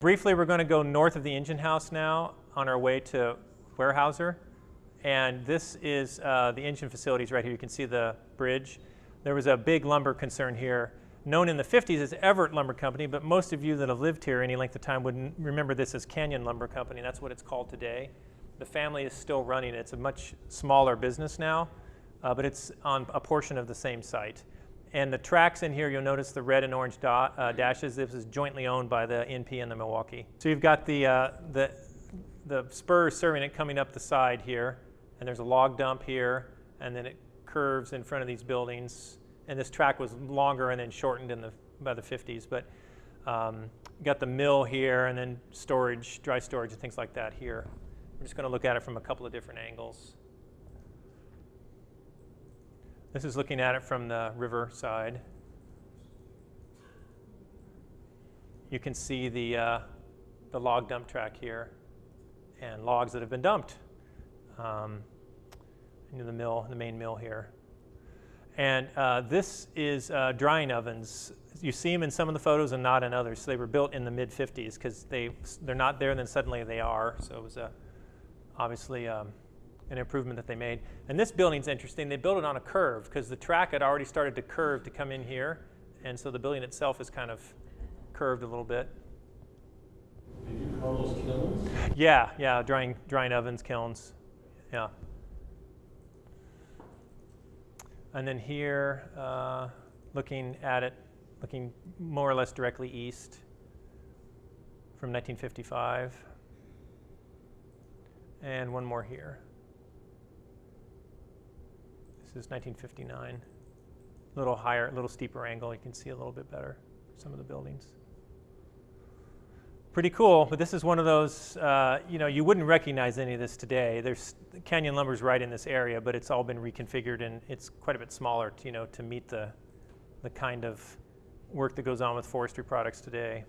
Briefly, we're going to go north of the engine house now on our way to Weyerhaeuser. And this is the engine facilities right here. You can see the bridge. There was a big lumber concern here, known in the 50s as Everett Lumber Company, but most of you that have lived here any length of time would remember this as Canyon Lumber Company. That's what it's called today. The family is still running it. It's a much smaller business now, but it's on a portion of the same site. And the tracks in here, you'll notice the red and orange dashes. This is jointly owned by the NP and the Milwaukee. So you've got the spurs serving it coming up the side here, and there's a log dump here, and then it curves in front of these buildings. And this track was longer and then shortened by the 50s. But got the mill here, and then storage, dry storage, and things like that here. We're just going to look at it from a couple of different angles. This is looking at it from the river side. You can see the log dump track here and logs that have been dumped into the mill, the main mill here. And this is drying ovens. You see them in some of the photos and not in others. So they were built in the mid-50s because they're not there and then suddenly they are. So it was obviously an improvement that they made. And this building's interesting. They built it on a curve because the track had already started to curve to come in here. And so the building itself is kind of curved a little bit. Did you call those kilns? Yeah, drying ovens, kilns, yeah. And then here, looking at it, looking more or less directly east from 1955. And one more here. This is 1959. A little higher, a little steeper angle. You can see a little bit better some of the buildings. Pretty cool, but this is one of those, you wouldn't recognize any of this today. There's Canyon Lumber's right in this area, but it's all been reconfigured and it's quite a bit smaller, to meet the kind of work that goes on with forestry products today.